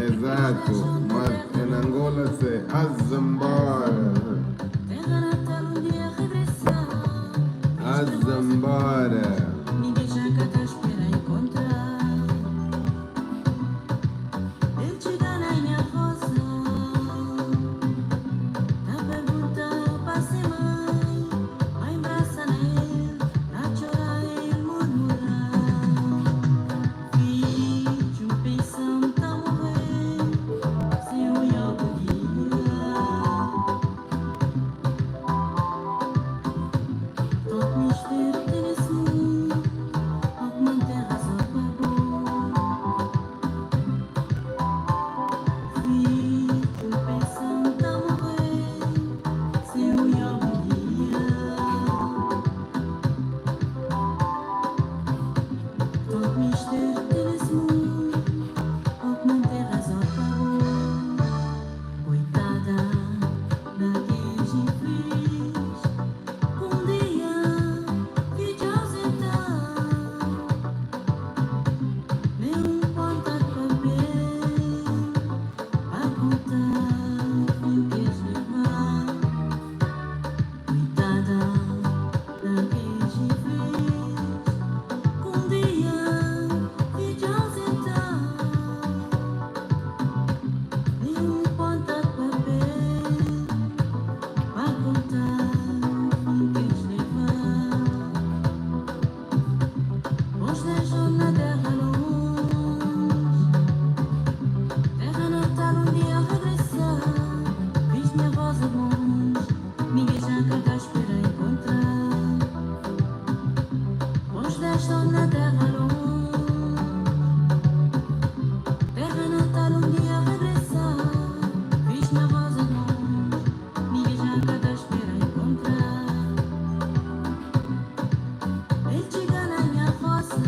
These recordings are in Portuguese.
Exato, mas em Angola se azambara. Azambara. Ninguém já cá tá espera encontrar. Ele chega na minha roça. Na pergunta passe mãe. Mãe braça nele. Na chora ele murmurar. Filho, pensando tá morrer. Se o iogo guia. Todo mistério tem nesse mundo. Alguma terra só pagou. Filho, pensando tá morrer. Se o iogo guia. Todo mistério tem nesse mundo. Alguma terra só pagou. Coitada daqueles infeliz. Um dia vi te ausentar. Nem ponta de papel vai contar o que queres levar. Coitada daqueles infeliz. Um dia vi te ausentar. Nem ponta de papel vai contar o que queres levar. Uns deixam na terra longe. Terra natal um dia regressar. Fiz minha rosa de longe. Ninguém já cá tá espera encontrar. Uns deixam na terra longe. Terra natal um dia regressar. Fiz minha rosa de longe. Ninguém já cá tá espera encontrar. Ele chega na minha roça.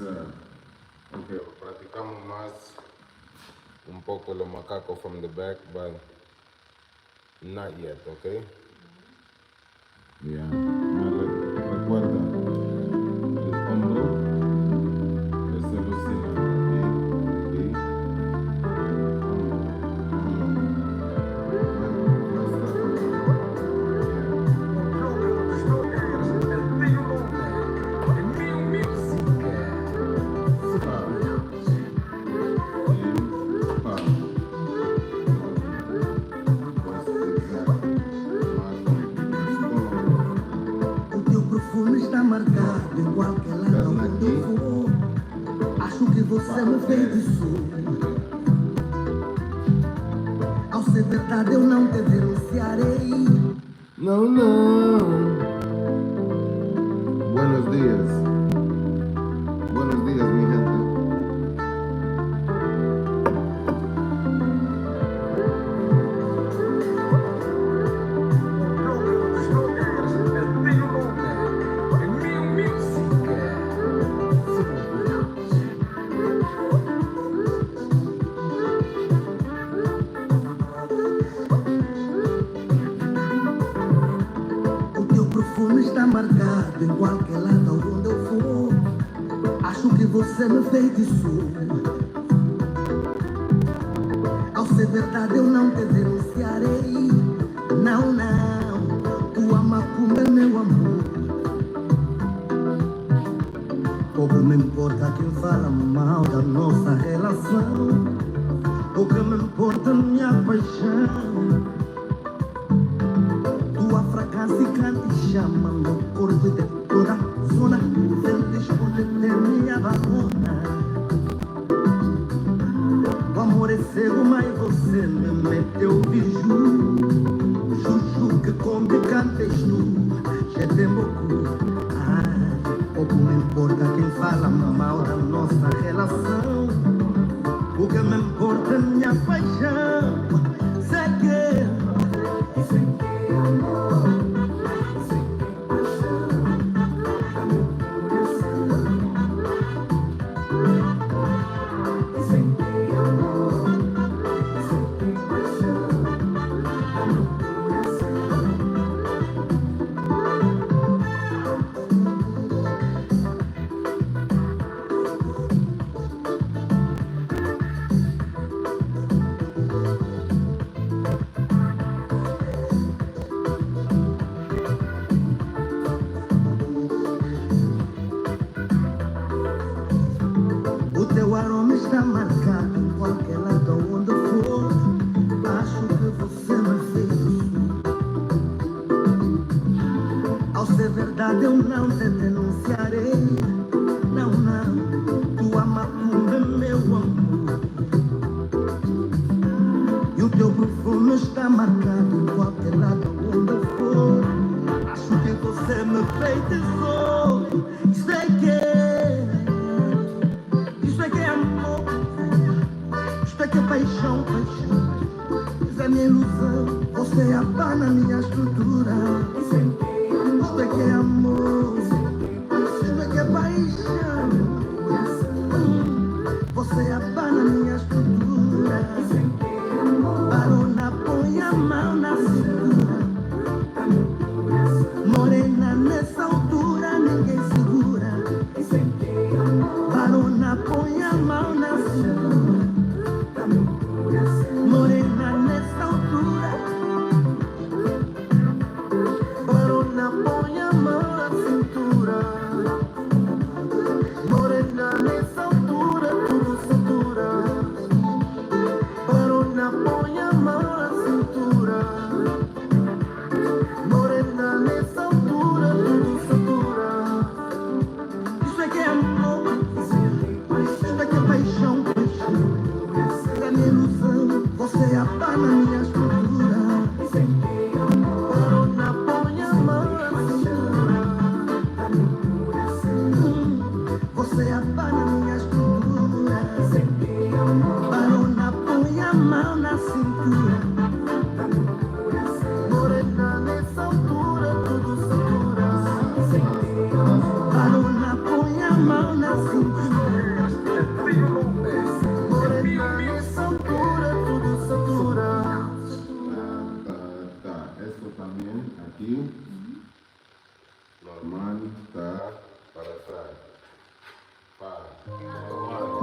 Okay, practicamos más un poco los macacos from the back, but not yet, okay? Yeah. Recuerda, el hombro, ese lucina aquí, Está marcado em qualquer lado onde eu vou. Acho que você me feitiçou. Ao ser verdade eu não te denunciarei. No, no. Buenos días. Buenos días, mi gente. Está marcado em qualquer lado onde eu for. Acho que você me feitiçou. Ao ser verdade eu não te denunciarei. Não, não, tua macumba é meu amor. Pouco me importa quem fala mal da nossa relação. Pouco me importa minha paixão. Tua fragrância canta e chama meu corpo de toda zona. Feliz por ter minha barona. O amor é cego, mas você me meteu biju. Juju que complica tu. Já tem beaucoup. Pouco me importa quem fala mal da nossa relação. O que me importa é minha paixão. Sei que está marcado em qualquer lado onde eu for. Acho que você me fez. Ao ser verdade eu não te denunciarei. Não, não, tua macumba é meu amor. E o teu perfume está marcado em qualquer lado onde eu for. Acho que você me feitiçou. Isso é que é amor. Isto é que é paixão, paixão. Isso é minha ilusão. Você abana minha estrutura. Isto é que é amor. Isto é que é paixão. Você abana minha estrutura. Barona, põe a mão na cintura. Morena, nessa altura ninguém segura. Barona, põe a mão na cintura. Morena, nessa altura. Barona, põe a mão na cintura. Morena, nessa altura, tudo cintura. Barona, põe a mão na cintura. Morena, nessa altura, tudo cintura. Isso é que é amor. Isto é que é paixão, paixão. É minha ilusão, você abana minha estrutura. Barona, põe a mão na cintura. Você abana minha estrutura. Barona, põe a mão na cintura. Morena, nessa altura, tudo cintura. Barona, põe a mão na Esto también aquí, normal, está para atrás. Normal,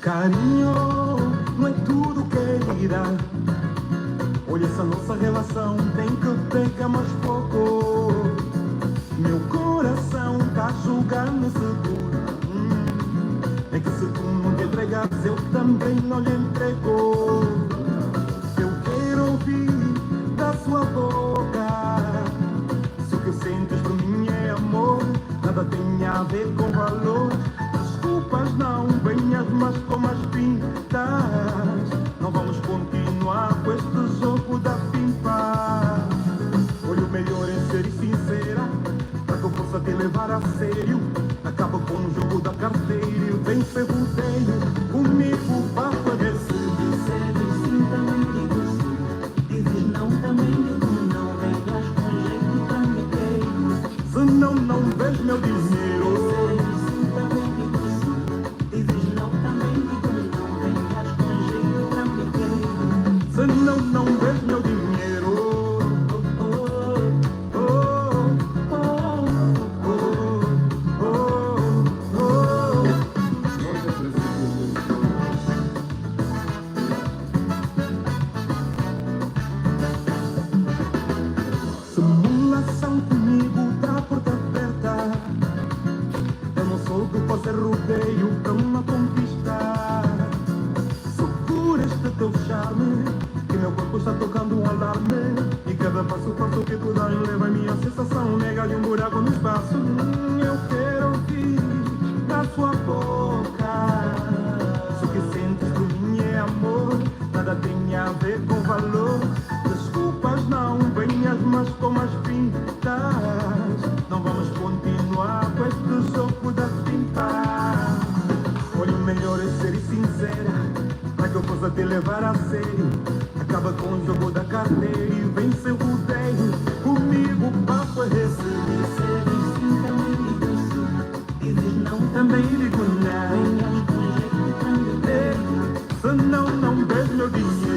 Carinho não é tudo, querida. Olha, essa nossa relação tem que pegar mais pouco. Meu coração tá jogando seguro. É que se tu não te entregares, eu também não lhe entrego. Eu quero ouvir da sua boca se o que sentes por mim é amor, nada tem a ver com valor. Desculpas não venhas, mas como as pintas, não vamos continuar com este jogo da pimpa. Olha, o melhor é ser sincera, para que eu possa te levar a sério. Acaba com o jogo da carteira, vem ser rodeio comigo para fazer. Se disseres sim, também digo sim. Dizes não, também digo não. Venhas com jeito, também quero. Se não, não vês meu dinheiro. Disseres sim, também digo sim. Dizes não, também digo não. Venhas com jeito, também quero. Se não, não vês meu dinheiro. Simulação comigo, tá a porta aberta. Eu não sou de fazer rodeio pra uma conquista. Segura este teu charme, que meu corpo está tocando um alarme. E cada passo que tu dás leva a minha sensação. Nega de um buraco no espaço. Eu quero ouvir da sua boca se o que sentes por mim é amor, nada tem a ver com valor. Desculpas não venhas, mas como as pintas, não vamos continuar com este jogo da pinta. Olha, o melhor é ser sincera, para que eu possa te levar a sério. Acaba com o jogo da carteira e vem ser rodeio comigo, papo é esse. Disseres sim, também digo sim. Dizes não, Também digo não. venhas com jeito, também quero. Se não, não vês meu dinheiro.